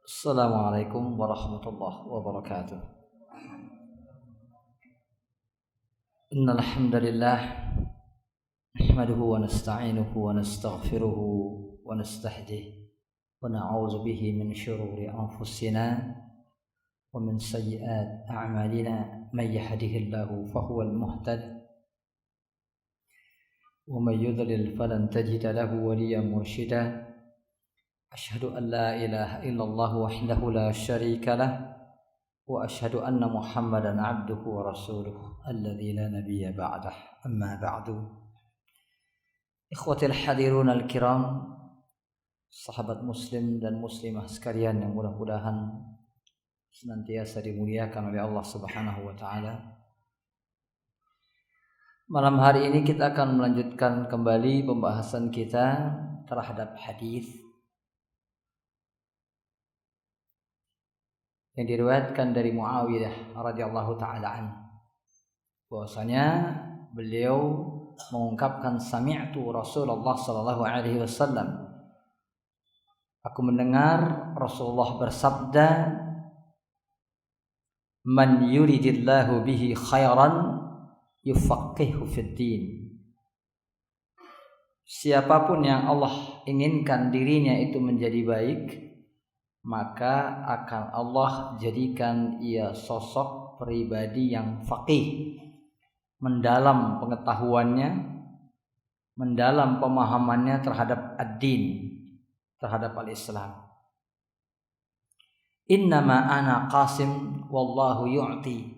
Assalamualaikum warahmatullahi wabarakatuh. Innal hamdalillah nahmaduhu wa nasta'inuhu wa nastaghfiruhu wa nastahdihi wa na'udzu bihi min shururi anfusina wa min sayyiati a'malina may yahdihillahu fahuwal muhtadi wa may yudlil falan tajida lahu waliyyan mursyida. Asyhadu an la ilaha illallah wahdahu la syarika lah wa asyhadu anna Muhammadan abduhu wa rasuluh alladzi la nabiyya ba'dah. Amma ba'du. Ikhwatil hadirun al-kiram, sahabat muslim dan muslimah sekalian yang mudah-mudahan senantiasa dimuliakan oleh Allah Subhanahu wa taala. Malam hari ini kita akan melanjutkan kembali pembahasan kita terhadap hadis yang diriwayatkan dari Muawiyah radhiyallahu taala anhu, bahwasanya beliau mengungkapkan sami'tu Rasulullah sallallahu alaihi wasallam, aku mendengar Rasulullah bersabda, man yuridillahu bihi khairan yufaqihu fid din. Siapapun yang Allah inginkan dirinya itu menjadi baik, maka akan Allah jadikan ia sosok pribadi yang faqih, mendalam pengetahuannya, mendalam pemahamannya terhadap ad-din, terhadap al-Islam. Innama ana qasim wallahu yu'ti.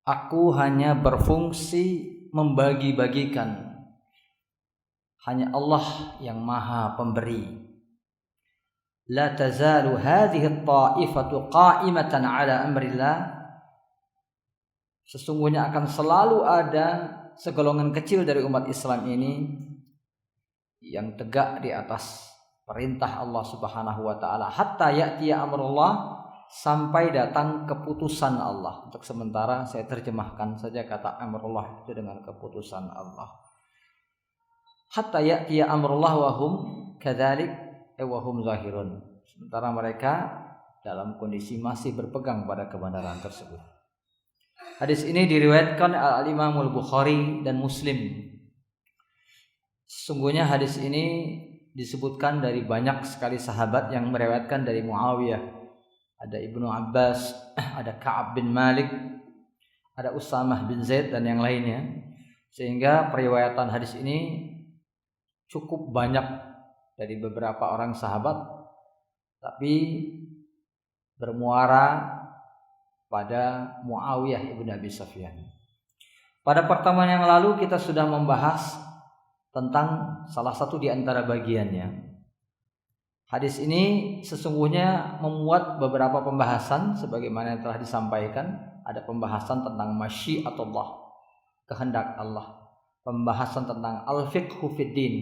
Aku hanya berfungsi membagi-bagikan. Hanya Allah yang Maha Pemberi. La tazalu hadhihi at-ta'ifatu qa'imatan 'ala amrillah. Sesungguhnya akan selalu ada segolongan kecil dari umat Islam ini yang tegak di atas perintah Allah Subhanahu wa taala hatta ya'tiya amrullah, sampai datang keputusan Allah. Untuk sementara saya terjemahkan saja kata amrullah itu dengan keputusan Allah. Hatta ya'tiya amrullah wa hum kadzalik wa hum zahirun. Sementara mereka dalam kondisi masih berpegang pada kebenaran tersebut. Hadis ini diriwayatkan al-Imam al-Bukhari dan Muslim. Sesungguhnya hadis ini disebutkan dari banyak sekali sahabat yang meriwayatkan dari Muawiyah. Ada Ibnu Abbas, ada Ka'ab bin Malik, ada Usamah bin Zaid dan yang lainnya. Sehingga periwayatan hadis ini cukup banyak dari beberapa orang sahabat, tapi bermuara pada Muawiyah ibn Abi Sufyan. Pada pertemuan yang lalu kita sudah membahas tentang salah satu di antara bagiannya. Hadis ini sesungguhnya memuat beberapa pembahasan sebagaimana yang telah disampaikan. Ada pembahasan tentang masyiatullah, kehendak Allah, pembahasan tentang al-fiqhu fid din,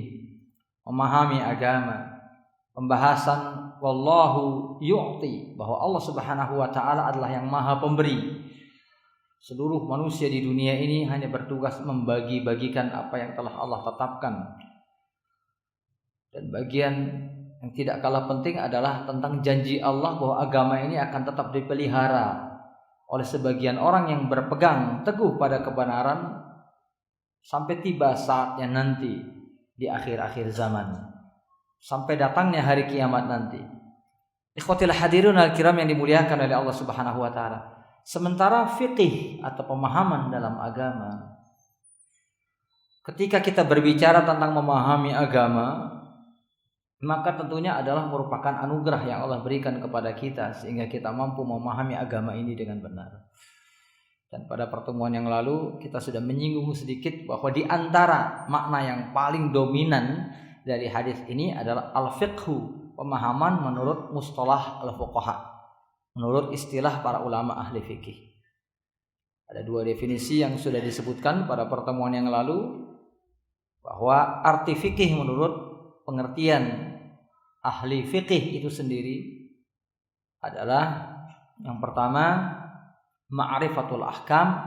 memahami agama, pembahasan wallahu yu'ti, bahwa Allah Subhanahu wa taala adalah yang Maha Pemberi. Seluruh manusia di dunia ini hanya bertugas membagi-bagikan apa yang telah Allah tetapkan. Dan bagian yang tidak kalah penting adalah tentang janji Allah bahwa agama ini akan tetap dipelihara oleh sebagian orang yang berpegang teguh pada kebenaran sampai tiba saatnya nanti di akhir-akhir zaman, sampai datangnya hari kiamat nanti. Ikhwatil hadirun al-kiram yang dimuliakan oleh Allah Subhanahu wa taala. Sementara fiqih atau pemahaman dalam agama, ketika kita berbicara tentang memahami agama, maka tentunya adalah merupakan anugerah yang Allah berikan kepada kita sehingga kita mampu memahami agama ini dengan benar. Dan pada pertemuan yang lalu kita sudah menyinggung sedikit bahwa di antara makna yang paling dominan dari hadis ini adalah al-fiqhu, pemahaman menurut mustalah al-fuqaha, menurut istilah para ulama ahli fikih. Ada dua definisi yang sudah disebutkan pada pertemuan yang lalu, bahwa arti fikih menurut pengertian ahli fikih itu sendiri adalah yang pertama, ma'rifatul ahkam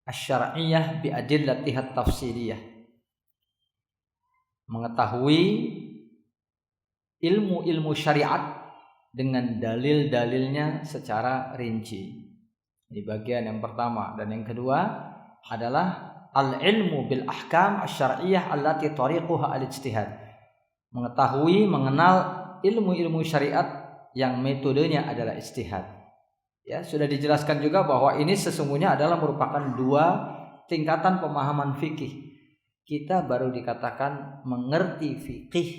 asy-syar'iyyah bi adillatiha tafsiliyah, mengetahui ilmu-ilmu syariat dengan dalil-dalilnya secara rinci. Ini bagian yang pertama. Dan yang kedua adalah al-ilmu bil ahkam asy-syar'iyyah allati tariquha al-ijtihad. Mengetahui, mengenal ilmu-ilmu syariat yang metodenya adalah ijtihad. Ya, sudah dijelaskan juga bahwa ini sesungguhnya adalah merupakan dua tingkatan pemahaman fikih. Kita baru dikatakan mengerti fikih,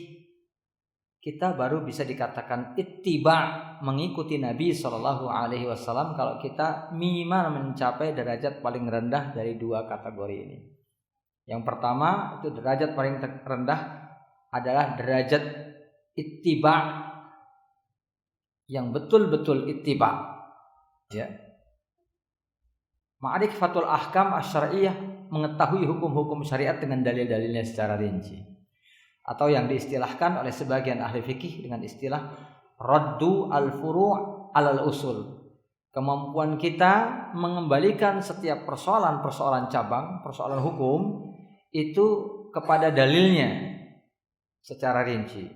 kita baru bisa dikatakan ittiba, mengikuti Nabi SAW, kalau kita minimal mencapai derajat paling rendah dari dua kategori ini. Yang pertama itu derajat paling rendah adalah derajat ittiba, yang betul-betul ittiba, ya. Ma'rifatul ahkam asy-syar'iyyah, mengetahui hukum-hukum syariat dengan dalil-dalilnya secara rinci, atau yang diistilahkan oleh sebagian ahli fikih dengan istilah raddu al-furu' alal usul. Kemampuan kita mengembalikan setiap persoalan cabang, persoalan hukum itu kepada dalilnya secara rinci.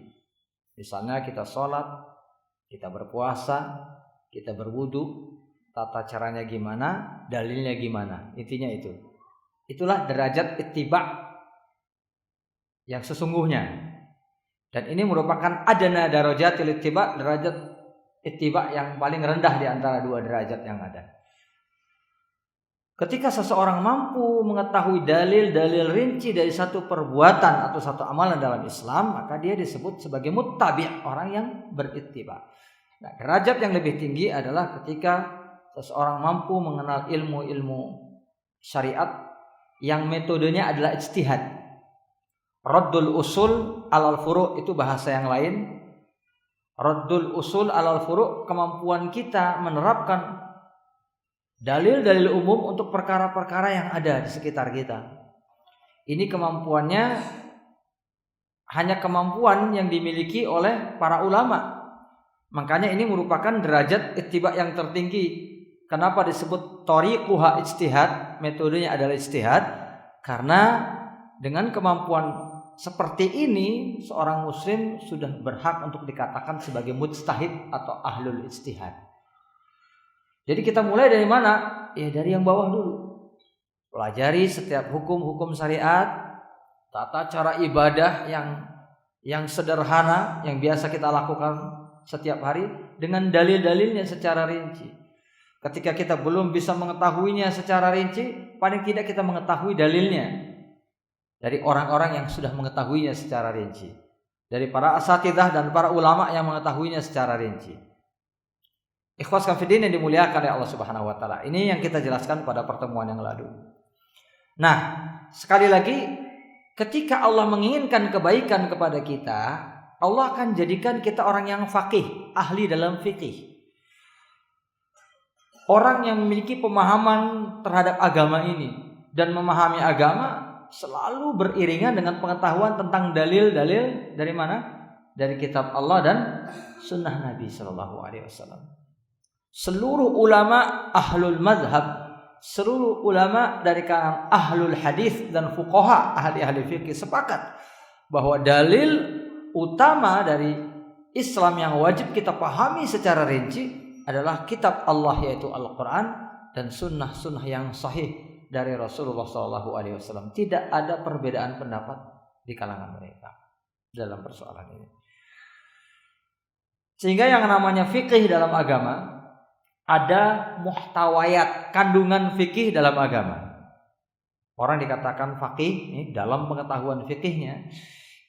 Misalnya kita sholat, kita berpuasa, kita berwudu, tata caranya gimana, dalilnya gimana, intinya itu. Itulah derajat ittiba yang sesungguhnya. Dan ini merupakan adna darajatil ittiba, derajat ittiba yang paling rendah di antara dua derajat yang ada. Ketika seseorang mampu mengetahui dalil-dalil rinci dari satu perbuatan atau satu amalan dalam Islam, maka dia disebut sebagai muttabi', orang yang berittiba. Nah, derajat yang lebih tinggi adalah ketika seseorang mampu mengenal ilmu-ilmu syariat yang metodenya adalah ijtihad. Raddul usul alal furu' itu bahasa yang lain. Raddul usul alal furu', kemampuan kita menerapkan dalil-dalil umum untuk perkara-perkara yang ada di sekitar kita. Ini kemampuannya hanya kemampuan yang dimiliki oleh para ulama. Makanya ini merupakan derajat ittiba yang tertinggi. Kenapa disebut thariquha ijtihad, metodenya adalah ijtihad? Karena dengan kemampuan seperti ini seorang muslim sudah berhak untuk dikatakan sebagai mujtahid atau ahlul ijtihad. Jadi kita mulai dari mana? Ya dari yang bawah dulu. Pelajari setiap hukum-hukum syariat, tata cara ibadah yang sederhana yang biasa kita lakukan setiap hari dengan dalil-dalilnya secara rinci. Ketika kita belum bisa mengetahuinya secara rinci, paling tidak kita mengetahui dalilnya dari orang-orang yang sudah mengetahuinya secara rinci, dari para asatidzah dan para ulama yang mengetahuinya secara rinci. Ikhwas fillah yang dimuliakan oleh Allah Subhanahu wa taala. Ini yang kita jelaskan pada pertemuan yang lalu. Nah, sekali lagi, ketika Allah menginginkan kebaikan kepada kita, Allah akan jadikan kita orang yang faqih, ahli dalam fikih. Orang yang memiliki pemahaman terhadap agama ini dan memahami agama selalu beriringan dengan pengetahuan tentang dalil-dalil dari mana? Dari kitab Allah dan sunnah Nabi Sallallahu Alaihi Wasallam. Seluruh ulama ahlul madhab, seluruh ulama dari kalangan ahlul hadis dan fuqaha, ahli-ahli fikih sepakat bahwa dalil utama dari Islam yang wajib kita pahami secara rinci adalah kitab Allah, yaitu Al-Quran, dan sunnah-sunnah yang sahih dari Rasulullah SAW. Tidak ada perbedaan pendapat di kalangan mereka dalam persoalan ini. Sehingga yang namanya fikih dalam agama, ada muhtawayat, kandungan fikih dalam agama. Orang dikatakan faqih dalam pengetahuan fikihnya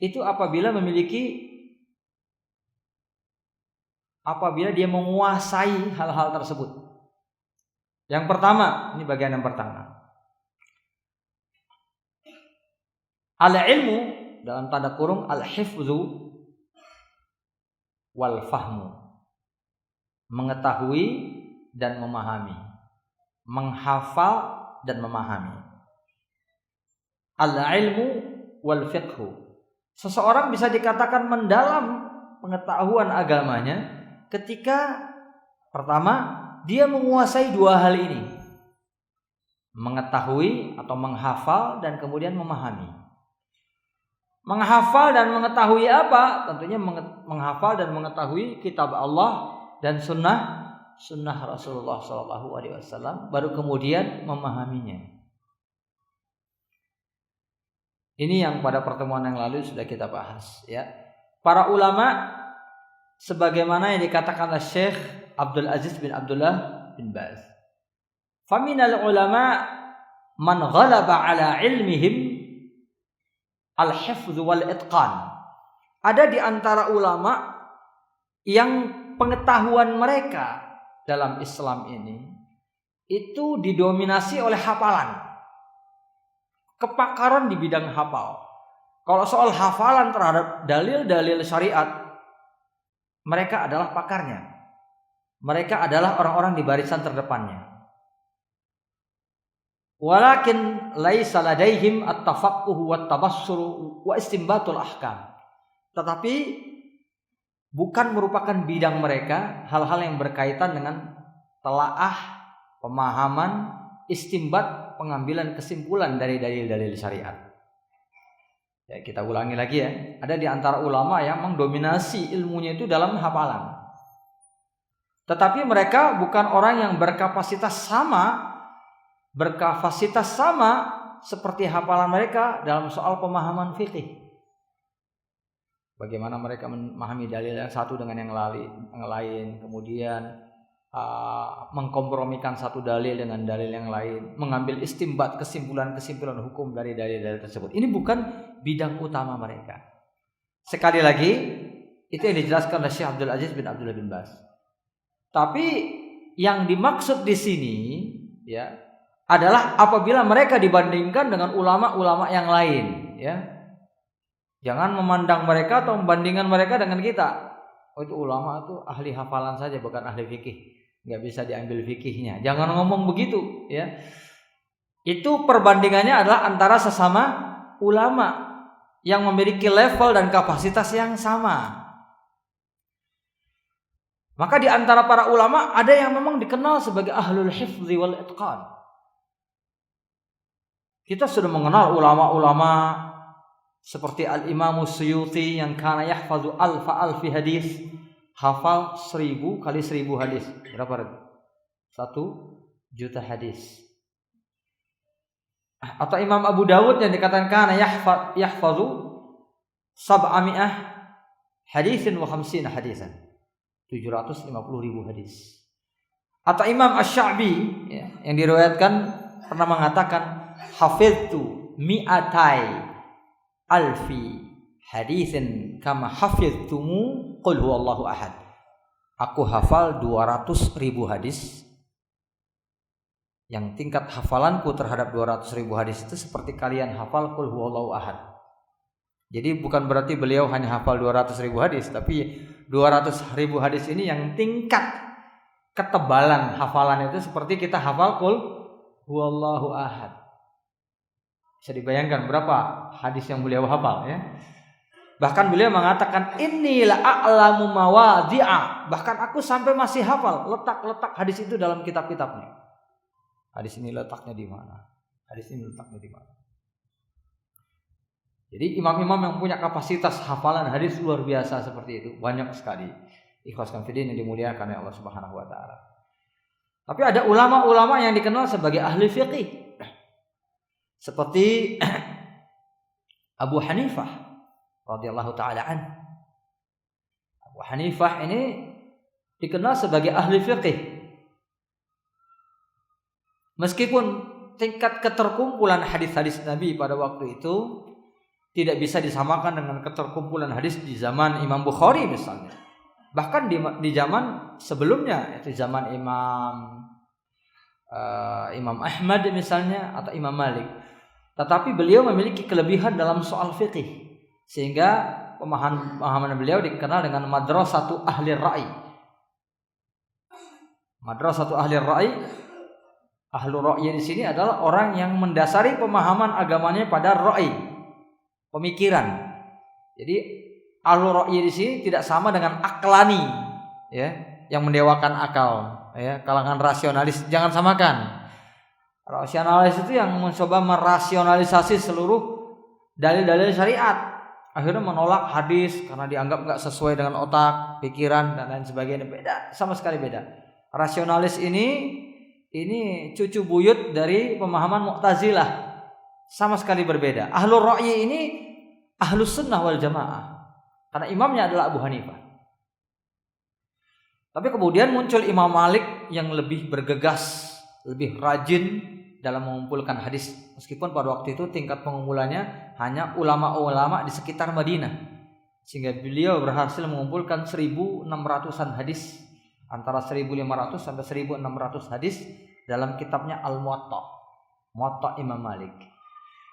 itu apabila dia menguasai hal-hal tersebut. Yang pertama, ini bagian yang pertama. Al-ilmu dalam tanda kurung al-hifzu wal fahmu. Mengetahui dan memahami. Menghafal dan memahami. Al-ilmu wal fiqhu. Seseorang bisa dikatakan mendalam pengetahuan agamanya ketika pertama dia menguasai dua hal ini, mengetahui atau menghafal dan kemudian memahami. Menghafal dan mengetahui apa? Tentunya menghafal dan mengetahui kitab Allah dan sunnah Rasulullah SAW, baru kemudian memahaminya. Ini yang pada pertemuan yang lalu sudah kita bahas, ya. Para ulama sebagaimana yang dikatakan oleh Syekh Abdul Aziz bin Abdullah bin Baz. Faminal ulama man ghalaba ala ilmihim al-hifdz wal itqan. Ada di antara ulama yang pengetahuan mereka dalam Islam ini itu didominasi oleh hafalan. Kepakaran di bidang hafal. Kalau soal hafalan terhadap dalil-dalil syariat, mereka adalah pakarnya. Mereka adalah orang-orang di barisan terdepannya. Walakin laisa ladaihim at-tafaqquh wa at-tabassur wa istinbatul ahkam. Tetapi bukan merupakan bidang mereka hal-hal yang berkaitan dengan telaah, pemahaman, istinbat, pengambilan kesimpulan dari dalil-dalil syariat. Ya, kita ulangi lagi ya. Ada di antara ulama yang mendominasi ilmunya itu dalam hafalan. Tetapi mereka bukan orang yang berkapasitas sama seperti hafalan mereka dalam soal pemahaman fikih. Bagaimana mereka memahami dalil yang satu dengan yang lain, kemudian mengkompromikan satu dalil dengan dalil yang lain, mengambil istinbat kesimpulan-kesimpulan hukum dari dalil-dalil tersebut. Ini bukan bidang utama mereka. Sekali lagi, itu yang dijelaskan oleh Syekh Abdul Aziz bin Abdullah bin Baz. Tapi yang dimaksud di sini, ya, adalah apabila mereka dibandingkan dengan ulama-ulama yang lain, ya. Jangan memandang mereka atau membandingkan mereka dengan kita. Oh, itu ulama itu ahli hafalan saja, bukan ahli fikih. Nggak bisa diambil fikihnya. Jangan ngomong begitu, ya. Itu perbandingannya adalah antara sesama ulama yang memiliki level dan kapasitas yang sama. Maka di antara para ulama ada yang memang dikenal sebagai ahlul hifdzi wal itqan. Kita sudah mengenal ulama-ulama seperti Al-Imam Suyuti yang kana yahfazu alfi hadis, hafal 1000 kali 1000 hadis. Berapa? 1.000.000 hadis. Atau Imam Abu Dawud yang dikatakan kana yahfazu 700 hadisin wa 50 hadisan. 750.000 hadis. Atau Imam Asy-Sya'bi, ya, yang diriwayatkan pernah mengatakan hafiztu mi'atai alfi hadisin kama hafiztumu qul huwallahu ahad. Aku hafal 200.000 hadis. Yang tingkat hafalanku terhadap 200.000 hadis itu seperti kalian hafal qul huwallahu ahad. Jadi bukan berarti beliau hanya hafal 200.000 hadis, tapi 200.000 hadis ini yang tingkat ketebalan hafalan itu seperti kita hafal qul huwallahu ahad. Bisa dibayangkan berapa hadis yang beliau hafal, ya. Bahkan beliau mengatakan inilah a'lamu mawadhi'a. Bahkan aku sampai masih hafal letak-letak hadis itu dalam kitab-kitabnya. Hadis ini letaknya di mana? Hadis ini letaknya di mana? Jadi imam-imam yang punya kapasitas hafalan hadis luar biasa seperti itu banyak sekali. Ikhwaskan fillah yang dimuliakan oleh Allah Subhanahu wa taala. Tapi ada ulama-ulama yang dikenal sebagai ahli fiqih. Seperti Abu Hanifah radhiyallahu taala an. Abu Hanifah ini dikenal sebagai ahli fiqih. Meskipun tingkat keterkumpulan hadis-hadis Nabi pada waktu itu tidak bisa disamakan dengan keterkumpulan hadis di zaman Imam Bukhari misalnya. Bahkan di zaman sebelumnya, yaitu zaman Imam Ahmad misalnya atau Imam Malik. Tetapi beliau memiliki kelebihan dalam soal fikih, sehingga pemahaman beliau dikenal dengan madrasatu ahli ra'i. Madrasatu ahli ra'i, ahlu ra'i di sini adalah orang yang mendasari pemahaman agamanya pada ra'i, pemikiran. Jadi ahlu ra'i di sini tidak sama dengan aklani, ya, yang mendewakan akal, ya, kalangan rasionalis. Jangan samakan. Rasionalis itu yang mencoba merasionalisasi seluruh dalil-dalil syariat. akhirnya menolak hadis karena dianggap nggak sesuai dengan otak, pikiran dan lain sebagainya. Beda, sama sekali beda. Rasionalis ini cucu buyut dari pemahaman Mu'tazilah, sama sekali berbeda. Ahlul Ra'yi ini Ahlus Sunnah wal Jamaah, karena imamnya adalah Abu Hanifah. Tapi kemudian muncul Imam Malik yang lebih bergegas, lebih rajin dalam mengumpulkan hadis, meskipun pada waktu itu tingkat pengumpulannya hanya ulama-ulama di sekitar Madinah, sehingga beliau berhasil mengumpulkan 1.600-an hadis, antara 1.500 sampai 1.600 hadis dalam kitabnya Al-Muwatta, Muwatta Imam Malik.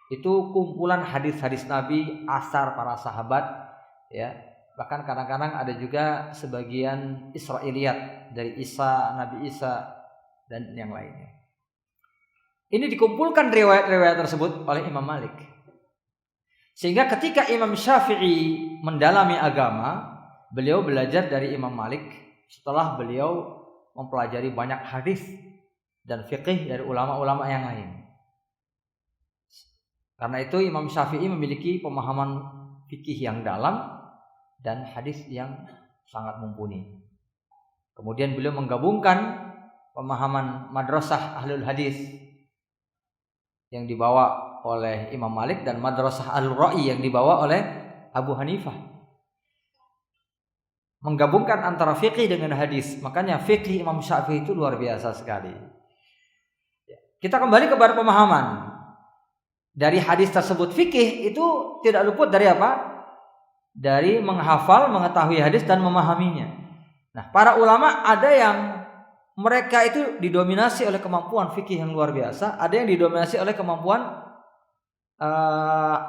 Itu kumpulan hadis-hadis Nabi, asar para sahabat, ya. Bahkan kadang-kadang ada juga sebagian Israiliyat dari Nabi Isa dan yang lainnya. Ini dikumpulkan riwayat-riwayat tersebut oleh Imam Malik. Sehingga ketika Imam Syafi'i mendalami agama, beliau belajar dari Imam Malik setelah beliau mempelajari banyak hadis dan fiqih dari ulama-ulama yang lain. Karena itu Imam Syafi'i memiliki pemahaman fikih yang dalam dan hadis yang sangat mumpuni. Kemudian beliau menggabungkan pemahaman madrasah ahlul hadis yang dibawa oleh Imam Malik dan madrasah al-Ra'i yang dibawa oleh Abu Hanifah. Menggabungkan antara fikih dengan hadis. Makanya fikih Imam Syafi'i itu luar biasa sekali. Kita kembali kepada pemahaman. Dari hadis tersebut, fikih itu tidak luput dari apa? Dari menghafal, mengetahui hadis dan memahaminya. Nah, para ulama ada yang mereka itu didominasi oleh kemampuan fikih yang luar biasa, ada yang didominasi oleh kemampuan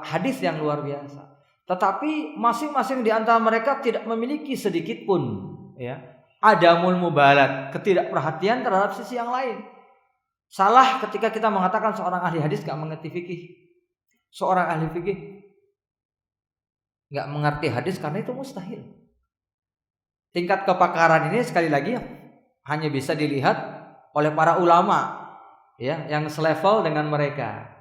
hadis yang luar biasa. Tetapi masing-masing di antara mereka tidak memiliki sedikit pun, ya, adamul mubalat, ketidakperhatian terhadap sisi yang lain. Salah ketika kita mengatakan seorang ahli hadis gak mengerti fikih, seorang ahli fikih gak mengerti hadis, karena itu mustahil. Tingkat kepakaran ini sekali lagi hanya bisa dilihat oleh para ulama, ya, yang selevel dengan mereka.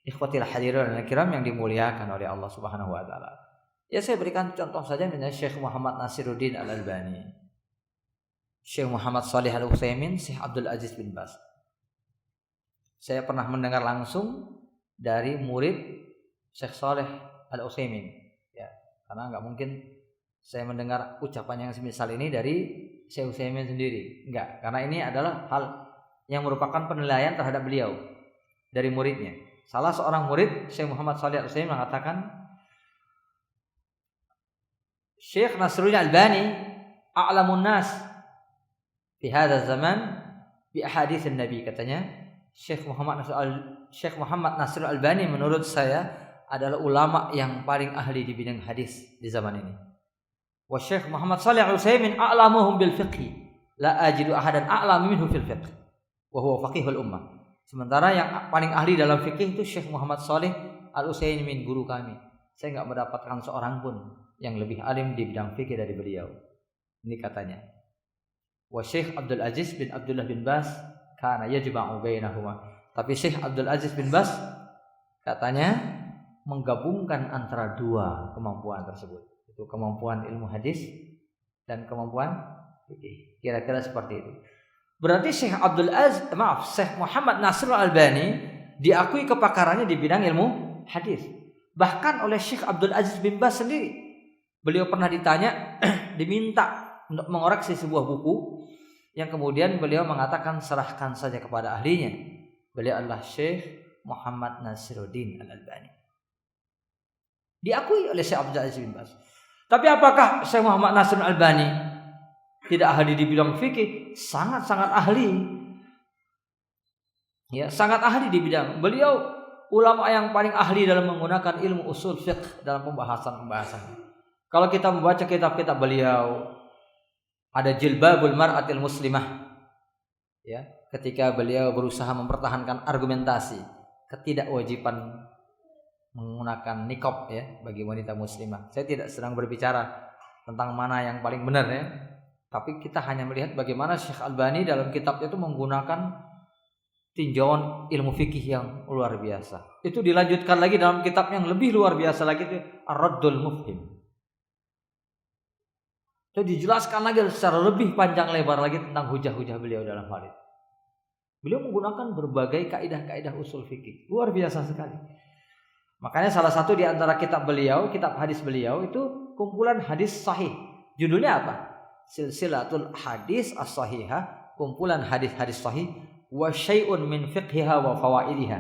Ikhwatil hadirin dan kiram yang dimuliakan oleh Allah Subhanahu wa taala. Ya, saya berikan contoh saja misalnya Syekh Muhammad Nasiruddin Al-Albani, Syekh Muhammad Shalih Al-Utsaimin, Syekh Abdul Aziz bin Baz. Saya pernah mendengar langsung dari murid Syekh Shalih Al-Utsaimin, ya, karena enggak mungkin saya mendengar ucapan yang semisal ini dari Syekh Utsaimin sendiri. Enggak, karena ini adalah hal yang merupakan penilaian terhadap beliau dari muridnya. Salah seorang murid Syekh Muhammad Shalih Al-Utsaimin mengatakan, Syekh Nasruddin Albani a'lamun nas fi hadha zaman bi ahadits Nabi, katanya Syekh Muhammad Nasrul Albani menurut saya adalah ulama yang paling ahli di bidang hadis di zaman ini. Wa Syekh Muhammad Shalih Al-Utsaimin a'lamuhum bil fiqh, la ajidu ahadan a'lamu minhu fil fiqh wa huwa faqihul ummah. Sementara yang paling ahli dalam fikih itu Syekh Muhammad Shalih Al-Utsaimin, guru kami. Saya enggak mendapatkan seorang pun yang lebih alim di bidang fikih dari beliau. Ini katanya. Wa Syekh Abdul Aziz bin Abdullah bin Baz kana yajma'u bainahuma. Tapi Syekh Abdul Aziz bin Baz katanya menggabungkan antara dua kemampuan tersebut. Itu kemampuan ilmu hadis dan kemampuan fikih. Kira-kira seperti itu. Berarti Syekh Syekh Muhammad Nasrul Albani diakui kepakarannya di bidang ilmu hadis. Bahkan oleh Syekh Abdul Aziz bin Baz sendiri. Beliau pernah ditanya, diminta untuk mengoreksi sebuah buku, yang kemudian beliau mengatakan serahkan saja kepada ahlinya. Beliau adalah Syekh Muhammad Nasiruddin Al-Albani. Diakui oleh Syekh Abdul Aziz bin Baz. Tapi apakah Syekh Muhammad Nasiruddin Al-Albani tidak ahli di bidang fikih? Sangat-sangat ahli. Ya, sangat ahli di bidang. Beliau ulama yang paling ahli dalam menggunakan ilmu usul fiqh dalam pembahasan-pembahasan. Kalau kita membaca kitab-kitab beliau, ada Jilbabul Mar'atil Muslimah, ya, ketika beliau berusaha mempertahankan argumentasi ketidakwajiban menggunakan niqab, ya, bagi wanita muslimah. Saya tidak sedang berbicara tentang mana yang paling benar, ya, tapi kita hanya melihat bagaimana Syekh Albani dalam kitabnya itu menggunakan tinjauan ilmu fikih yang luar biasa. Itu dilanjutkan lagi dalam kitab yang lebih luar biasa lagi, itu Ar-Raddul Mufhim. Itu dijelaskan lagi secara lebih panjang lebar lagi tentang hujah-hujah beliau dalam hal itu. Beliau menggunakan berbagai kaidah-kaidah usul fikih, luar biasa sekali. Makanya salah satu di antara kitab beliau, kitab hadis beliau itu kumpulan hadis sahih. Judulnya apa? Silsilatul Hadis As-Sahihah, kumpulan hadis-hadis sahih wa syai'un min fiqhiha wa fawaidiha,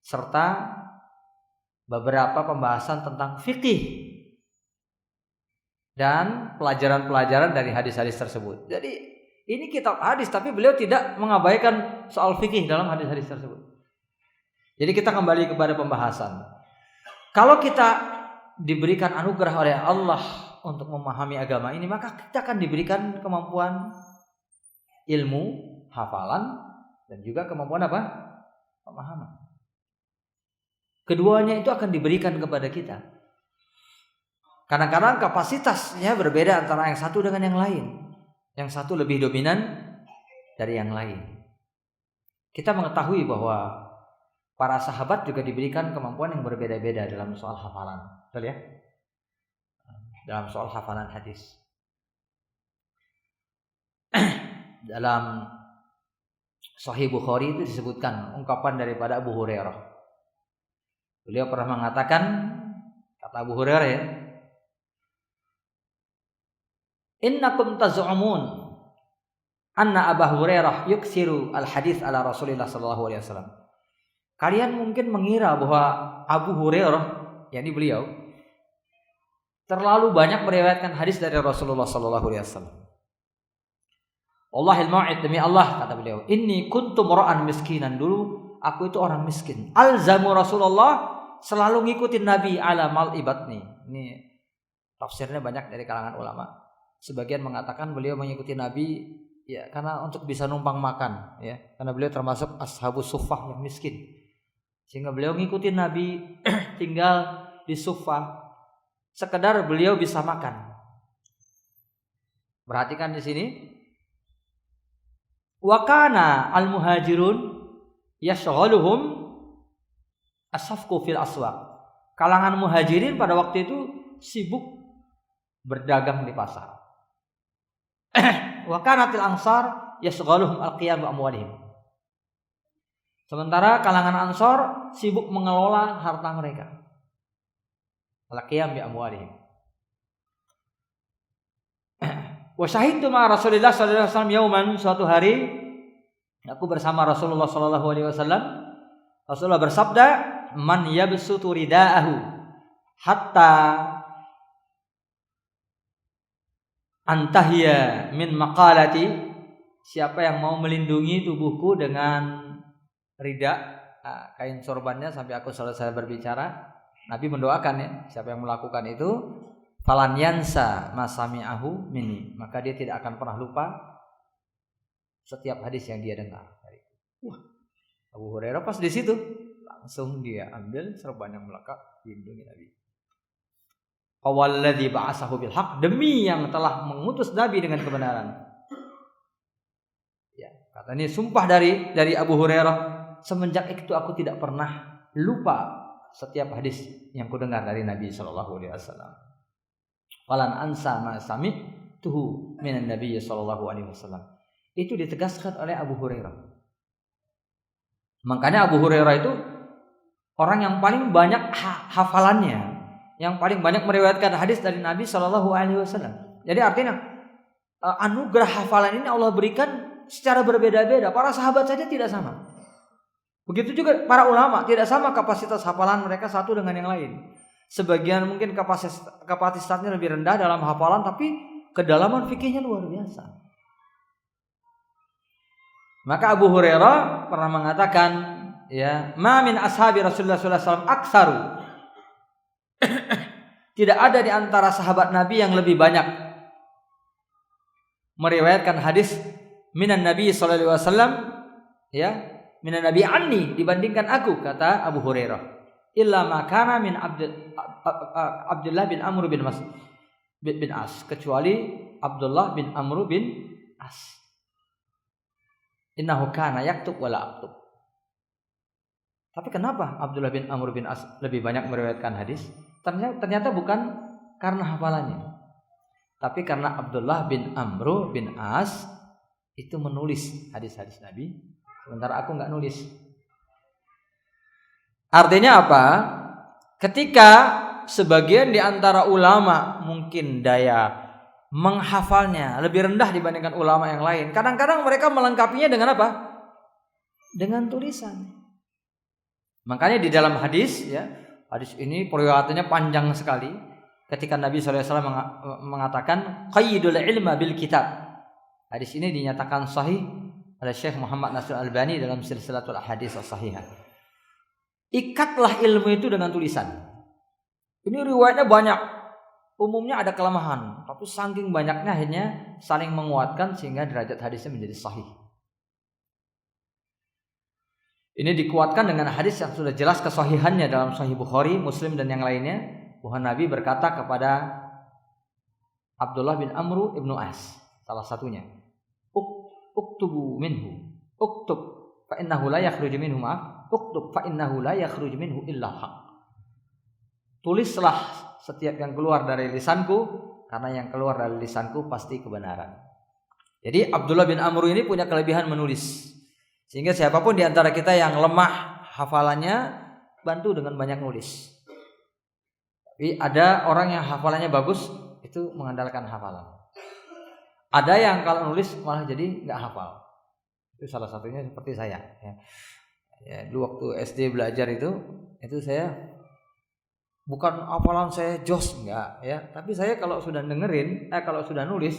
serta beberapa pembahasan tentang fikih dan pelajaran-pelajaran dari hadis-hadis tersebut. Jadi ini kitab hadis, tapi beliau tidak mengabaikan soal fikih dalam hadis-hadis tersebut. Jadi kita kembali kepada pembahasan. Kalau kita diberikan anugerah oleh Allah untuk memahami agama ini, maka kita akan diberikan kemampuan ilmu, hafalan, dan juga kemampuan apa? Pemahaman. Keduanya itu akan diberikan kepada kita. Kadang-kadang kapasitasnya berbeda antara yang satu dengan yang lain. Yang satu lebih dominan dari yang lain. Kita mengetahui bahwa para sahabat juga diberikan kemampuan yang berbeda-beda dalam soal hafalan. Betul ya? Dalam soal hafalan hadis. Dalam Sahih Bukhari itu disebutkan ungkapan daripada Abu Hurairah. Beliau pernah mengatakan, kata Abu Hurairah ya, innakum taz'umun anna Abu Hurairah yuksiru al-hadis ala Rasulillah sallallahu alaihi wasallam. Kalian mungkin mengira bahwa Abu Hurairah, yakni beliau, terlalu banyak meriwayatkan hadis dari Rasulullah sallallahu alaihi wasallam. Allahil mau'id, demi Allah, kata beliau, inni kuntum ra'an miskinan, dulu aku itu orang miskin. Alzamu Rasulullah, selalu ngikutin Nabi ala mal'ibatni. Ini tafsirnya banyak dari kalangan ulama. Sebagian mengatakan beliau mengikuti Nabi ya karena untuk bisa numpang makan, ya, karena beliau termasuk ashabus suffah yang miskin, sehingga beliau ngikuti Nabi tinggal di suffah sekedar beliau bisa makan. Perhatikan di sini, wa kana al muhajirun yashghaluhum as-safqu fil aswaq. Kalangan muhajirin pada waktu itu sibuk berdagang di pasar. Wa kanatil ansar yashghaluhum al-qiyam bi amwalihim. Sementara kalangan Ansor sibuk mengelola harta mereka. Al-qiyam bi amwalihim. Wa syahidtu ma Rasulillah sallallahu alaihi wasallam yauman, suatu hari aku bersama Rasulullah sallallahu alaihi wasallam. Rasulullah bersabda, man yabsutu ridaahu hatta antahya min maqalati, siapa yang mau melindungi tubuhku dengan rida, kain sorbannya sampai aku selesai berbicara. Nabi mendoakan ya, siapa yang melakukan itu falan yansa masami'ahu minni, maka dia tidak akan pernah lupa setiap hadis yang dia dengar. Wah, Abu Hurairah pas di situ langsung dia ambil sorban yang melekat dilindungi Nabi. Walladzi ba'atsahu bil haqq, demi yang telah mengutus Nabi dengan kebenaran. Ya, katanya sumpah dari Abu Hurairah, semenjak itu aku tidak pernah lupa setiap hadis yang kudengar dari Nabi sallallahu alaihi wasallam. Walan ansa ma sami'tuhu minan Nabi sallallahu alaihi wasallam. Itu ditegaskan oleh Abu Hurairah. Makanya Abu Hurairah itu orang yang paling banyak hafalannya, yang paling banyak meriwayatkan hadis dari Nabi sallallahu alaihi wasallam. Jadi artinya anugerah hafalan ini Allah berikan secara berbeda-beda. Para sahabat saja tidak sama. Begitu juga para ulama, tidak sama kapasitas hafalan mereka satu dengan yang lain. Sebagian mungkin kapasitasnya lebih rendah dalam hafalan, tapi kedalaman fikihnya luar biasa. Maka Abu Hurairah pernah mengatakan, ya, ma min ashabi Rasulullah sallallahu alaihi wasallam aktsaru. Tidak ada di antara sahabat Nabi yang lebih banyak meriwayatkan hadis minan Nabi sallallahu alaihi wasallam, ya, minan Nabi anni, dibandingkan aku, kata Abu Hurairah. Illa ma kana min Abdullah bin Amr bin As, kecuali Abdullah bin Amr bin As. Innahu kana yaktub wala aktub. Tapi kenapa Abdullah bin Amr bin As lebih banyak meriwayatkan hadis? Ternyata bukan karena hafalannya, tapi karena Abdullah bin Amr bin As itu menulis hadis-hadis Nabi, sementara aku nggak nulis. Artinya apa? Ketika sebagian di antara ulama mungkin daya menghafalnya lebih rendah dibandingkan ulama yang lain, kadang-kadang mereka melengkapinya dengan apa? Dengan tulisan. Makanya di dalam hadis, ya, hadis ini periwayatannya panjang sekali. Ketika Nabi SAW mengatakan qayyidul ilma bil kitab. Hadis ini dinyatakan sahih oleh Syekh Muhammad Nasir Albani dalam silsilatul ahadits as-sahihah. Ikatlah ilmu itu dengan tulisan. Ini riwayatnya banyak. Umumnya ada kelemahan, tapi saking banyaknya akhirnya saling menguatkan sehingga derajat hadisnya menjadi sahih. Ini dikuatkan dengan hadis yang sudah jelas kesahihannya dalam Sahih Bukhari, Muslim dan yang lainnya, bahwa Nabi berkata kepada Abdullah bin Amr ibnu As, salah satunya, uktubu minhu, uktub fa innahu la yakhruju minhu uktub fa innahu la yakhruju minhu illa haq. Tulislah setiap yang keluar dari lisanku, karena yang keluar dari lisanku pasti kebenaran. Jadi Abdullah bin Amr ini punya kelebihan menulis. Sehingga siapapun di antara kita yang lemah hafalannya, bantu dengan banyak nulis. Tapi ada orang yang hafalannya bagus, itu mengandalkan hafalan. Ada yang kalau nulis malah jadi nggak hafal. Itu salah satunya seperti saya. Ya, dulu waktu SD belajar itu saya bukan hafalan saya jos nggak, ya. Tapi saya kalau sudah dengerin, kalau sudah nulis,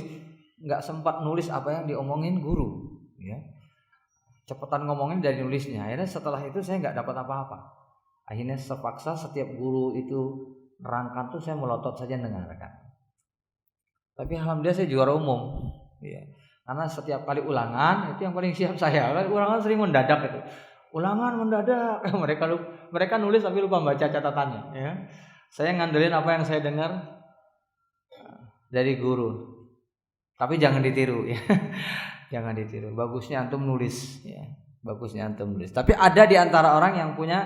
nggak sempat nulis apa yang diomongin guru, ya. Cepetan ngomongin dari nulisnya. Akhirnya setelah itu saya nggak dapat apa-apa. Akhirnya sepaksa setiap guru itu nerangkan tuh saya melotot saja dengarkan. Tapi alhamdulillah saya juara umum, ya. Karena setiap kali ulangan itu yang paling siap saya. Ulangan sering mendadak itu. Ulangan mendadak. Mereka nulis tapi lupa baca catatannya, ya. Saya ngandelin apa yang saya dengar dari guru. Tapi jangan ditiru, ya. Jangan ditiru. Bagusnya antum nulis, ya. Bagusnya antum nulis. Tapi ada di antara orang yang punya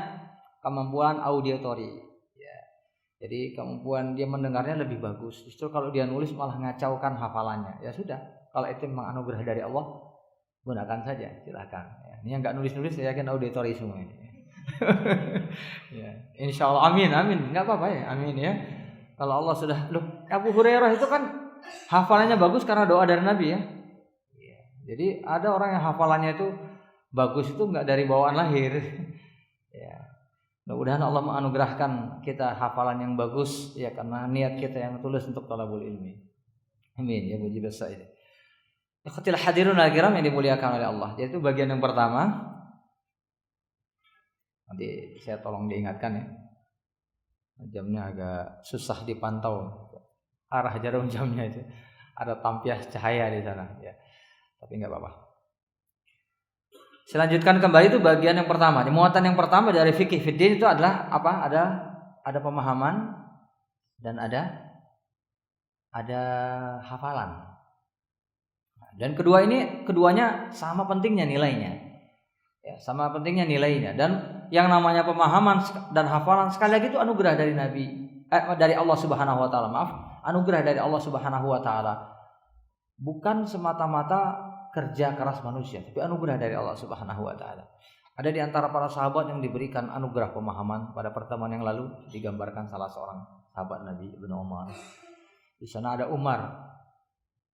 kemampuan auditory, ya. Jadi kemampuan dia mendengarnya lebih bagus. Justru kalau dia nulis malah ngacaukan hafalannya. Ya sudah, kalau itu memang anugerah dari Allah, gunakan saja, silakan. Ya. Ini yang nggak nulis-nulis, saya yakin auditory semua ini. Ya. Insya Allah, amin, nggak apa-apa ya, amin ya. Kalau Allah sudah, Abu Hurairah itu kan hafalannya bagus karena doa dari Nabi, ya. Jadi ada orang yang hafalannya itu bagus itu nggak dari bawaan lahir, ya. Mudah-mudahan Allah menganugerahkan kita hafalan yang bagus, ya, karena niat kita yang tulus untuk thalabul ilmi. Amin ya mujibas sa'il. Ikhwatil hadirun al-kiram yang dimuliakan oleh Allah. Yaitu bagian yang pertama. Nanti saya tolong diingatkan, ya. Jamnya agak susah dipantau. Arah jarum jamnya itu ada tampiah cahaya di sana, ya. Tapi enggak apa-apa. Selanjutkan kembali itu bagian yang pertama. Muatan yang pertama dari fikih fiddin itu adalah apa? Ada pemahaman dan ada hafalan. Dan keduanya sama pentingnya nilainya. Ya, sama pentingnya nilainya. Dan yang namanya pemahaman dan hafalan sekali lagi itu anugerah dari dari Allah Subhanahu wa taala. Anugerah dari Allah Subhanahu wa taala. Bukan semata-mata kerja keras manusia, tapi anugerah dari Allah Subhanahu wa taala. Ada di antara para sahabat yang diberikan anugerah pemahaman. Pada pertemuan yang lalu digambarkan salah seorang sahabat Nabi, Ibnu Umar. Di sana ada Umar,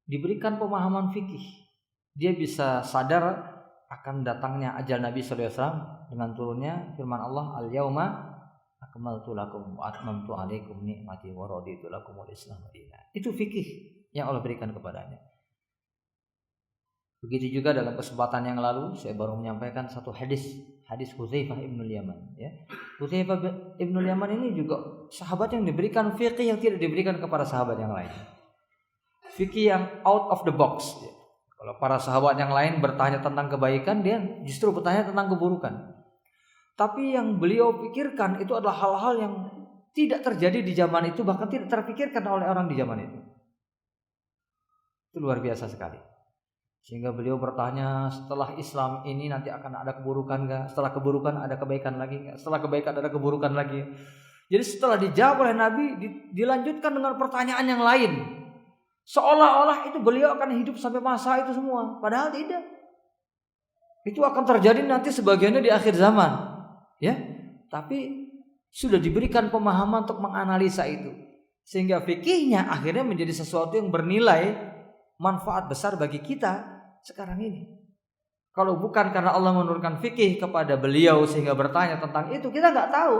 diberikan pemahaman fikih. Dia bisa sadar akan datangnya ajal Nabi sallallahu alaihi wasallam dengan turunnya firman Allah, "Al-yauma akmaltu lakum wa atmamtu alaikum ni'mati wa raditu lakumul Islam dinan." Itu fikih yang Allah berikan kepadanya. Begitu juga dalam kesempatan yang lalu saya baru menyampaikan satu hadis Hudzaifah ibnul Yaman, ya. Hudzaifah ibnul Yaman ini juga sahabat yang diberikan fikih yang tidak diberikan kepada sahabat yang lain. Fikih yang out of the box, ya. Kalau para sahabat yang lain bertanya tentang kebaikan, dia justru bertanya tentang keburukan. Tapi yang beliau pikirkan itu adalah hal-hal yang tidak terjadi di zaman itu, bahkan tidak terpikirkan oleh orang di zaman itu. Itu luar biasa sekali. Sehingga beliau bertanya, setelah Islam ini nanti akan ada keburukan enggak? Setelah keburukan ada kebaikan lagi enggak? Setelah kebaikan ada keburukan lagi. Jadi setelah dijawab oleh Nabi, dilanjutkan dengan pertanyaan yang lain. Seolah-olah itu beliau akan hidup sampai masa itu semua. Padahal tidak. Itu akan terjadi nanti sebagiannya di akhir zaman. Ya, tapi sudah diberikan pemahaman untuk menganalisa itu. Sehingga fikihnya akhirnya menjadi sesuatu yang bernilai manfaat besar bagi kita sekarang ini. Kalau bukan karena Allah menurunkan fikih kepada beliau sehingga bertanya tentang itu, kita nggak tahu.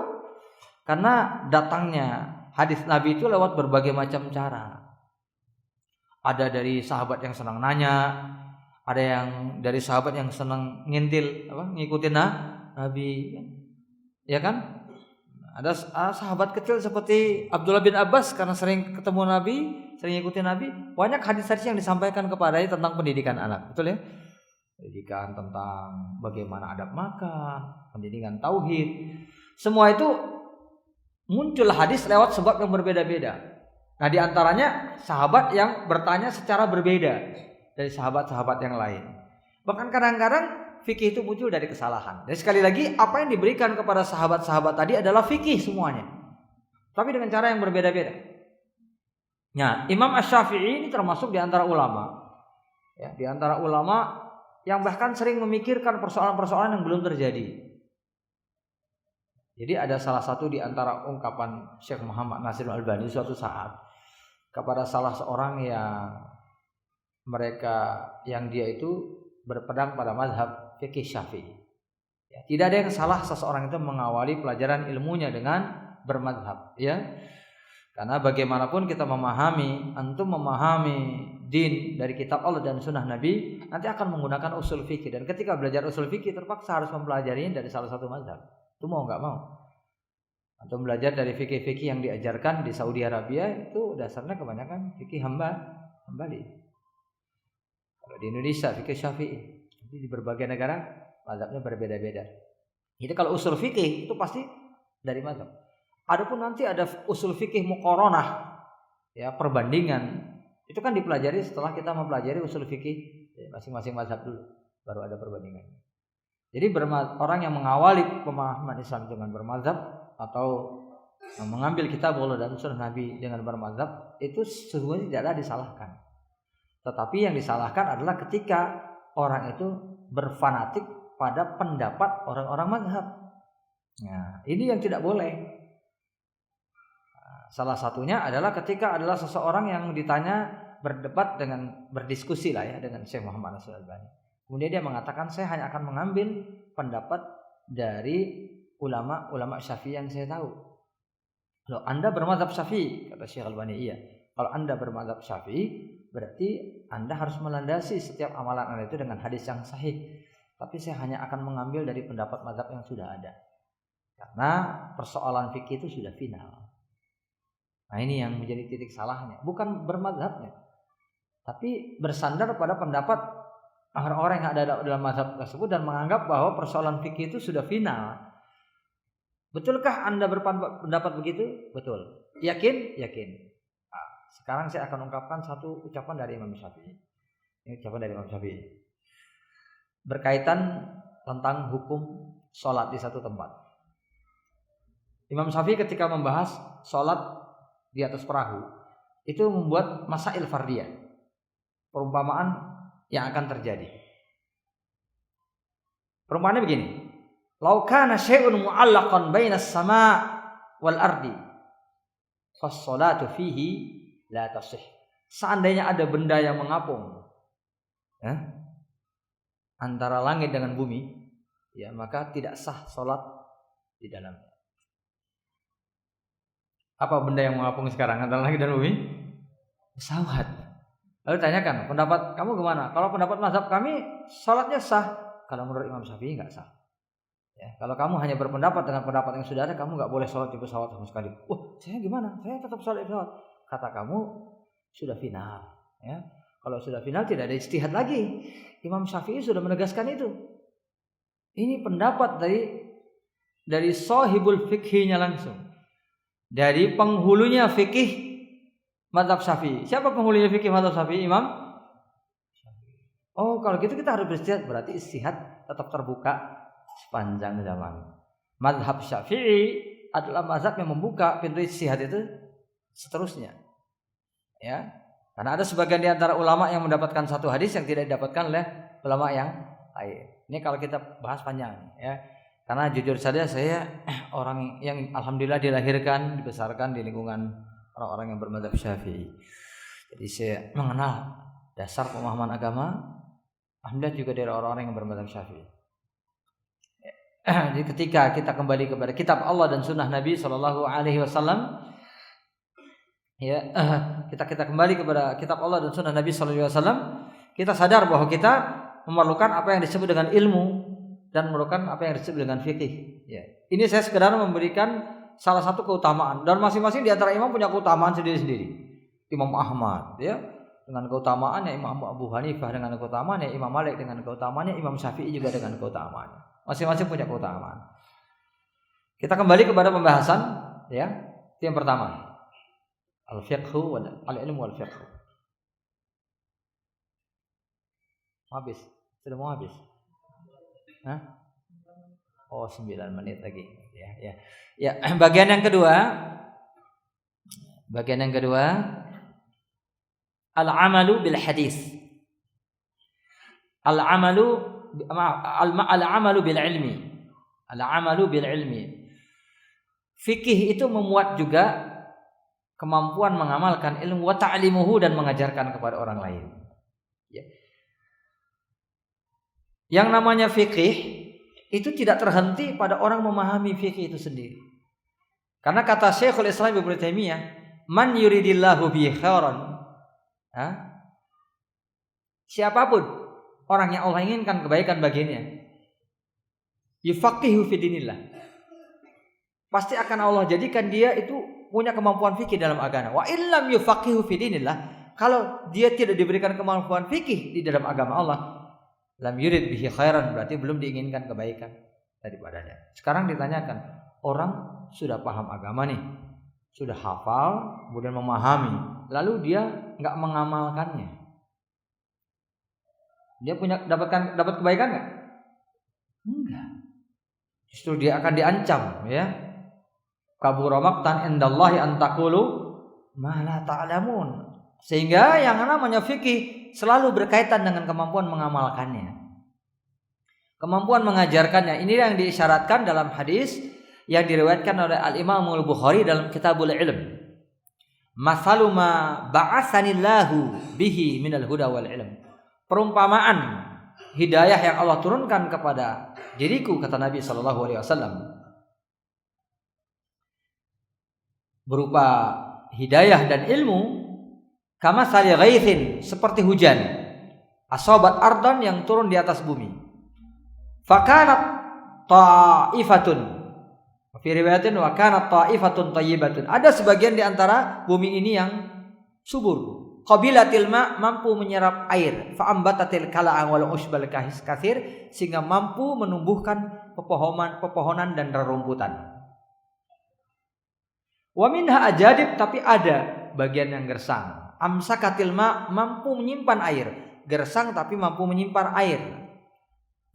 Karena datangnya hadis Nabi itu lewat berbagai macam cara. Ada dari sahabat yang senang nanya, ada yang dari sahabat yang senang ngintil, ngikutin Nabi, ya kan? Ada sahabat kecil seperti Abdullah bin Abbas karena sering ketemu Nabi, sering ngikutin Nabi, banyak hadis-hadis yang disampaikan kepadanya tentang pendidikan anak, betul ya? Pendidikan tentang bagaimana adab makan, pendidikan tauhid, semua itu muncul hadis lewat sebab yang berbeda-beda. Nah, di antaranya sahabat yang bertanya secara berbeda dari sahabat-sahabat yang lain. Bahkan kadang-kadang fikih itu muncul dari kesalahan. Dan sekali lagi, apa yang diberikan kepada sahabat-sahabat tadi adalah fikih semuanya, tapi dengan cara yang berbeda-beda. Nah, Imam Asy-Syafi'i ini termasuk di antara ulama, ya, di antara ulama yang bahkan sering memikirkan persoalan-persoalan yang belum terjadi. Jadi ada salah satu di antara ungkapan Syekh Muhammad Nasir Al-Albani suatu saat kepada salah seorang yang dia itu berpegang pada mazhab fikih Syafi'i. Ya, tidak ada yang salah seseorang itu mengawali pelajaran ilmunya dengan bermazhab, ya. Karena bagaimanapun kita antum memahami din dari kitab Allah dan sunnah Nabi, nanti akan menggunakan usul fikih. Dan ketika belajar usul fikih terpaksa harus mempelajarinya dari salah satu mazhab. Itu mau nggak mau. Atau belajar dari fikih-fikih yang diajarkan di Saudi Arabia itu dasarnya kebanyakan fikih Hambali. Kalau di Indonesia fikih Syafi'i. Jadi di berbagai negara mazhabnya berbeda-beda. Jadi kalau usul fikih itu pasti dari mazhab. Adapun nanti ada usul fikih muqaranah, ya, perbandingan. Itu kan dipelajari setelah kita mempelajari usul fikih masing-masing mazhab dulu, baru ada perbandingan. Jadi orang yang mengawali pemahaman Islam dengan bermazhab atau mengambil kitab Allah dan sunnah Nabi dengan bermazhab itu sesungguhnya tidaklah disalahkan. Tetapi yang disalahkan adalah ketika orang itu berfanatik pada pendapat orang-orang mazhab. Nah, ini yang tidak boleh. Salah satunya adalah ketika adalah seseorang yang ditanya berdebat berdiskusi dengan Syekh Muhammad Nasir Al-Albani. Kemudian dia mengatakan, saya hanya akan mengambil pendapat dari ulama Syafi'i yang saya tahu. Loh, Anda bermazhab Syafi'i? Kata Syekh Al-Albani, iya. Kalau Anda bermazhab Syafi'i, berarti Anda harus melandasi setiap amalan Anda itu dengan hadis yang sahih. Tapi saya hanya akan mengambil dari pendapat mazhab yang sudah ada. Karena persoalan fikih itu sudah final. Nah, ini yang menjadi titik salahnya. Bukan bermazhabnya, tapi bersandar pada pendapat orang-orang yang ada dalam mazhab tersebut dan menganggap bahwa persoalan fikih itu sudah final. Betulkah Anda berpendapat begitu? Betul. Yakin? Yakin. Nah, sekarang saya akan ungkapkan satu ucapan dari Imam Syafi'i. Ini ucapan dari Imam Syafi'i berkaitan tentang hukum sholat di satu tempat. Imam Syafi'i ketika membahas sholat di atas perahu itu membuat masail fardiyah, perumpamaan yang akan terjadi. Perumpamaannya begini, lau kana syai'un mu'allaqan bainas sama' wal ardi fas-shalatu fihi la tasih. Seandainya ada benda yang mengapung, ya, antara langit dengan bumi, ya, maka tidak sah salat di dalamnya. Apa benda yang mengapung sekarang antara langit dan bumi? Pesawat. Lalu tanyakan, pendapat kamu gimana? Kalau pendapat mazhab kami, salatnya sah. Kalau menurut Imam Syafi'i nggak sah. Ya, kalau kamu hanya berpendapat dengan pendapat yang sudah ada, kamu nggak boleh salat di pesawat sama sekali. Saya gimana? Saya tetap salat di pesawat. Kata kamu sudah final. Ya, kalau sudah final tidak ada ijtihad lagi. Imam Syafi'i sudah menegaskan itu. Ini pendapat dari sahibul fikhinya langsung, dari penghulunya fikih mazhab Syafi'i. Siapa penghulunya fikih mazhab Syafi'i? Imam Syafi'i. Oh, kalau gitu kita harus beristihad, berarti istihad tetap terbuka sepanjang zaman. Mazhab Syafi'i adalah mazhab yang membuka pintu istihad itu seterusnya. Ya. Karena ada sebagian di antara ulama yang mendapatkan satu hadis yang tidak didapatkan oleh ulama yang lain. Ini kalau kita bahas panjang ya. Karena jujur saja saya orang yang alhamdulillah dilahirkan, dibesarkan di lingkungan orang-orang yang bermadzhab Syafi'i. Jadi saya mengenal dasar pemahaman agama alhamdulillah juga dari orang-orang yang bermadzhab Syafi'i. Jadi ketika kita kembali kepada kitab Allah dan sunnah Nabi Shallallahu Alaihi Wasallam, ya kita kembali kepada kitab Allah dan sunnah Nabi Shallallahu Alaihi Wasallam, kita sadar bahwa kita memerlukan apa yang disebut dengan ilmu dan memerlukan apa yang disebut dengan fikih. Ya. Ini saya sekedar memberikan salah satu keutamaan dan masing-masing di antara imam punya keutamaan sendiri-sendiri. Imam Ahmad, ya, dengan keutamaannya, Imam Abu Hanifah dengan keutamaannya, Imam Malik dengan keutamaannya, Imam Syafi'i juga dengan keutamaannya. Masing-masing punya keutamaan. Kita kembali kepada pembahasan, ya. Itu yang pertama. Al-fiqhu wal ilmu wal fiqhu. Habis. Sudah mau habis. Hah? Oh, 9 menit lagi. Ya. Ya, bagian yang kedua. Al-amalu bil hadis. Al-amalu bil ilmi. Al-amalu bil ilmi. Fikih itu memuat juga kemampuan mengamalkan ilmu wa ta'limuhu dan mengajarkan kepada orang lain. Ya. Yang namanya fikih itu tidak terhenti pada orang memahami fikih itu sendiri. Karena kata Syekhul Islam Ibnu Taimiyah, man yuridillahu bihi khairan. Siapapun orang yang Allah inginkan kebaikan baginya, yufaqihu fi dinillah. Pasti akan Allah jadikan dia itu punya kemampuan fikih dalam agama. Wa illam yufaqihu fi dinillah, kalau dia tidak diberikan kemampuan fikih di dalam agama Allah, lam yurid bihi khairan, berarti belum diinginkan kebaikan daripadanya. Sekarang ditanyakan, orang sudah paham agama nih, sudah hafal, kemudian memahami, lalu dia nggak mengamalkannya, dia dapat kebaikan nggak? Enggak. Justru dia akan diancam, ya. Kabura maqtan indallahi an taqulu ma la ta'lamun. Sehingga yang namanya fikih selalu berkaitan dengan kemampuan mengamalkannya, kemampuan mengajarkannya. Ini yang diisyaratkan dalam hadis yang diriwayatkan oleh Al-Imam Al-Bukhari dalam Kitabul Ilm. Masalu ma ba'atsanillahu bihi minal huda wal ilm. Perumpamaan hidayah yang Allah turunkan kepada diriku, kata Nabi sallallahu alaihi wasallam, berupa hidayah dan ilmu, kama sali ghaithin, seperti hujan, asobat ardon yang turun di atas bumi. Fakanat ta'ifatun, fi riwayatin wa kanat ta'ifatun thayyibatun, ada sebagian di antara bumi ini yang subur, qabilatil ma, mampu menyerap air, fa ambatatil kala'an wal usbal kathir, sehingga mampu menumbuhkan pepohonan dan rerumputan. Wa minha ajadib, tapi ada bagian yang gersang. Amsakatil ma, mampu menyimpan air, gersang tapi mampu menyimpan air.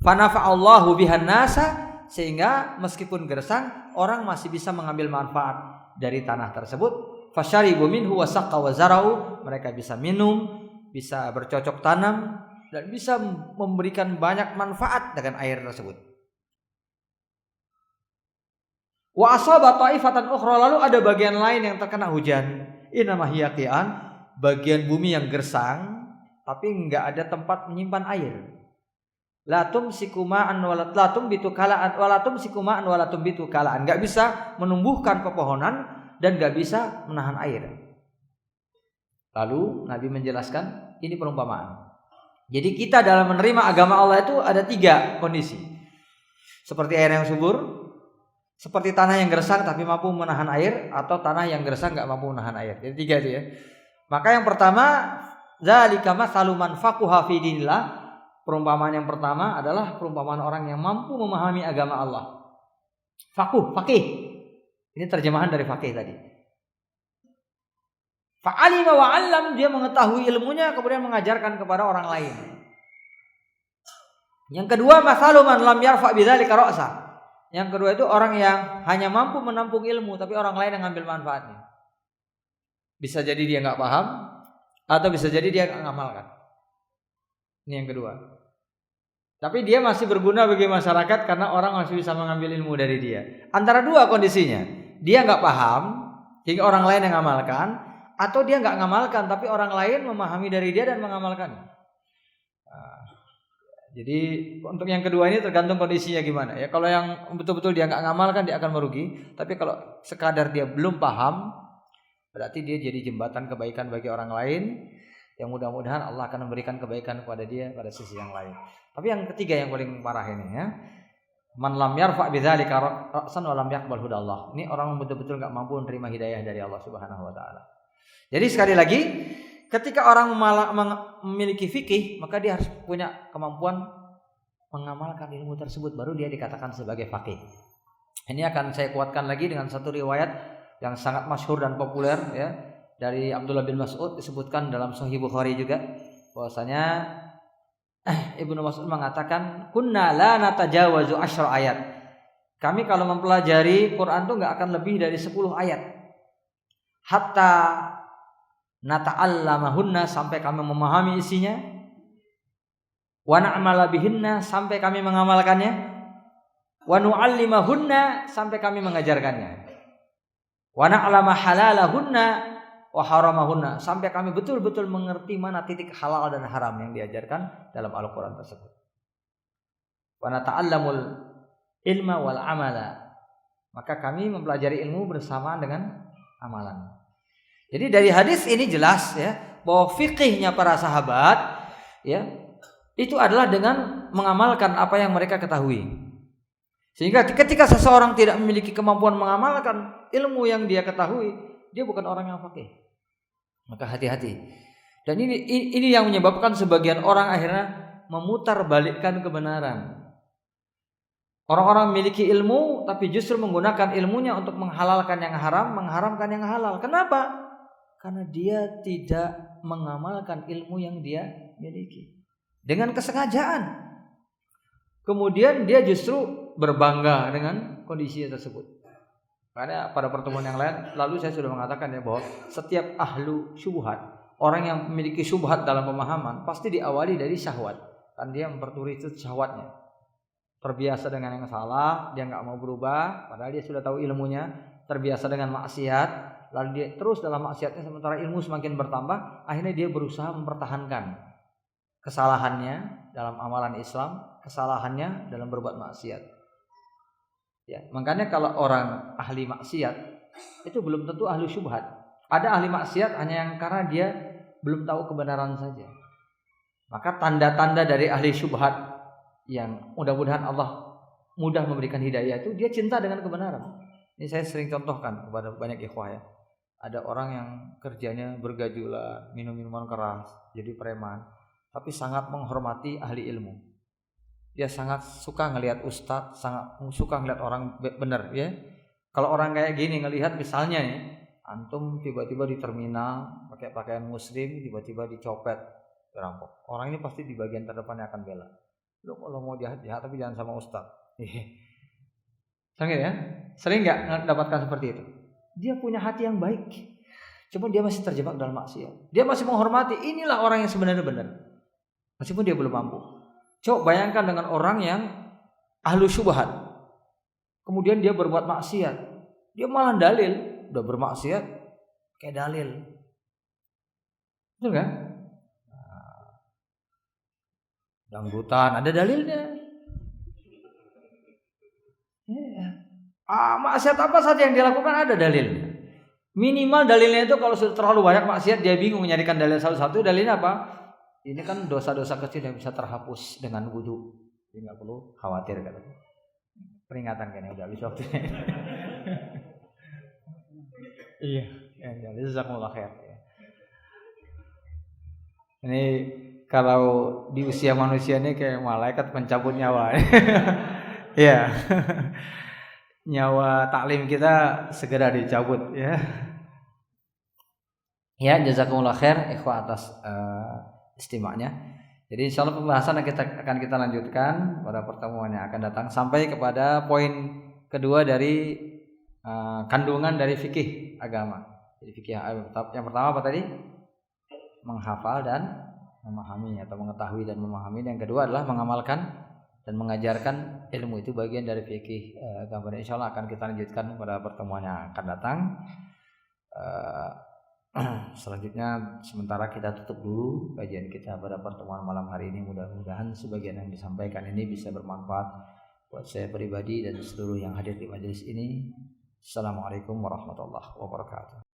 Fanafa'allahu bihan nasa, sehingga meskipun gersang orang masih bisa mengambil manfaat dari tanah tersebut. Fasyaribu minhu wa saqqa wa zara'u, mereka bisa minum, bisa bercocok tanam, dan bisa memberikan banyak manfaat dengan air tersebut. Wa asaba ta'ifatan ukhra, lalu ada bagian lain yang terkena hujan. Inama hiya qi'an, bagian bumi yang gersang tapi enggak ada tempat menyimpan air. La tumsiku ma'an wa la tumbitu kala'an wa la tumsiku ma'an wa la tumbitu kala'an, enggak bisa menumbuhkan pepohonan dan enggak bisa menahan air. Lalu Nabi menjelaskan, ini perumpamaan. Jadi kita dalam menerima agama Allah itu ada 3 kondisi. Seperti air yang subur, seperti tanah yang gersang tapi mampu menahan air, atau tanah yang gersang enggak mampu menahan air. Jadi 3 itu ya. Maka yang pertama, zalika masalu man faquha fi dinillah. Perumpamaan yang pertama adalah perumpamaan orang yang mampu memahami agama Allah. Faqih. Ini terjemahan dari faqih tadi. Fa'alima wa 'allam, dia mengetahui ilmunya kemudian mengajarkan kepada orang lain. Yang kedua, masalu man lam yarfa bidzalika ra'sa. Yang kedua itu orang yang hanya mampu menampung ilmu tapi orang lain yang ngambil manfaatnya. Bisa jadi dia enggak paham atau bisa jadi dia enggak ngamalkan. Ini yang kedua. Tapi dia masih berguna bagi masyarakat karena orang masih bisa mengambil ilmu dari dia. Antara dua kondisinya. Dia enggak paham hingga orang lain yang ngamalkan, atau dia enggak ngamalkan tapi orang lain memahami dari dia dan mengamalkannya. Jadi untuk yang kedua ini tergantung kondisinya gimana ya. Kalau yang betul-betul dia nggak ngamalkan dia akan merugi. Tapi kalau sekadar dia belum paham, berarti dia jadi jembatan kebaikan bagi orang lain. Yang mudah-mudahan Allah akan memberikan kebaikan kepada dia pada sisi yang lain. Tapi yang ketiga yang paling parah ini ya, man lam yarfa bidzalika ra'san wa lam yaqbal hudallah. Ini orang betul-betul nggak mampu menerima hidayah dari Allah Subhanahu Wa Taala. Jadi sekali lagi, ketika orang memiliki fikih, maka dia harus punya kemampuan mengamalkan ilmu tersebut, baru dia dikatakan sebagai faqih. Ini akan saya kuatkan lagi dengan satu riwayat yang sangat masyhur dan populer ya, dari Abdullah bin Mas'ud, disebutkan dalam Sahih Bukhari juga, bahwasanya Ibnu Mas'ud mengatakan, kunna la natajawazu 10 ayat. Kami kalau mempelajari Quran itu enggak akan lebih dari 10 ayat. Hatta nata'allamahunna, sampai kami memahami isinya, wa na'mala bihinna, sampai kami mengamalkannya, wa nu'allimahunna, sampai kami mengajarkannya, wa na'lama halalahunna wa haramahunna, sampai kami betul-betul mengerti mana titik halal dan haram yang diajarkan dalam Al-Quran tersebut. Wa nata'allamul ilma wal amala, maka kami mempelajari ilmu bersamaan dengan amalan. Jadi dari hadis ini jelas ya, bahwa fikihnya para sahabat ya, itu adalah dengan mengamalkan apa yang mereka ketahui. Sehingga ketika seseorang tidak memiliki kemampuan mengamalkan ilmu yang dia ketahui, dia bukan orang yang faqih. Maka hati-hati. Dan ini yang menyebabkan sebagian orang akhirnya memutarbalikkan kebenaran. Orang-orang memiliki ilmu tapi justru menggunakan ilmunya untuk menghalalkan yang haram, mengharamkan yang halal. Kenapa? Karena dia tidak mengamalkan ilmu yang dia miliki dengan kesengajaan. Kemudian dia justru berbangga dengan kondisi tersebut. Karena pada pertemuan yang lalu saya sudah mengatakan ya, bahwa setiap ahlu syubhat, orang yang memiliki syubhat dalam pemahaman, pasti diawali dari syahwat. Kan dia memperturi itu syahwatnya. Terbiasa dengan yang salah, dia nggak mau berubah, padahal dia sudah tahu ilmunya. Terbiasa dengan maksiat, lalu dia terus dalam maksiatnya, sementara ilmu semakin bertambah, akhirnya dia berusaha mempertahankan kesalahannya dalam amalan Islam, kesalahannya dalam berbuat maksiat. Ya, makanya kalau orang ahli maksiat itu belum tentu ahli syubhat. Ada ahli maksiat hanya yang karena dia belum tahu kebenaran saja. Maka tanda-tanda dari ahli syubhat yang mudah-mudahan Allah mudah memberikan hidayah itu, dia cinta dengan kebenaran. Ini saya sering contohkan kepada banyak ikhwah ya. Ada orang yang kerjanya bergajula, minum minuman keras, jadi preman, tapi sangat menghormati ahli ilmu. Dia sangat suka ngelihat ustadz, sangat suka ngelihat orang benar ya. Kalau orang kayak gini ngelihat misalnya nih, antum tiba-tiba di terminal pakai pakaian muslim, tiba-tiba dicopet, dirampok. Orang ini pasti di bagian terdepannya akan bela. Lu kalau mau jahat-jahat tapi jangan sama ustadz. Sering ya? Sering nggak mendapatkan seperti itu? Dia punya hati yang baik, cuma dia masih terjebak dalam maksiat. Dia masih menghormati, inilah orang yang sebenarnya benar, meskipun dia belum mampu. Coba bayangkan dengan orang yang ahlu syubhat, kemudian dia berbuat maksiat, dia malah dalil, udah bermaksiat kayak dalil, betul kan? Dangdutan ada dalilnya. Maksiat apa saja yang dilakukan ada dalilnya. Minimal dalilnya itu kalau sudah terlalu banyak maksiat, dia bingung menyarikan dalil satu-satu. Dalilnya apa? Ini kan dosa-dosa kecil yang bisa terhapus dengan wudu. Jadi nggak perlu khawatir katanya. Peringatan kayaknya udah habis waktunya. Iya, ya, jazakumullah khair. Ini kalau di usia manusia ini kayak malaikat pencabut nyawa. Iya. Nyawa taklim kita segera dicabut ya. Ya, jazakumullah khair ikhwah atas istima'nya. Jadi insya Allah pembahasan yang akan kita lanjutkan pada pertemuan yang akan datang sampai kepada poin kedua dari kandungan dari fikih agama. Jadi fikih yang pertama apa tadi? Menghafal dan memahami atau mengetahui dan memahami. Yang kedua adalah mengamalkan dan mengajarkan ilmu. Itu bagian dari fikih agama. Insya Allah akan kita lanjutkan pada pertemuan yang akan datang. Selanjutnya sementara kita tutup dulu kajian kita pada pertemuan malam hari ini. Mudah-mudahan sebagian yang disampaikan ini bisa bermanfaat buat saya pribadi dan seluruh yang hadir di majelis ini. Assalamualaikum warahmatullahi wabarakatuh.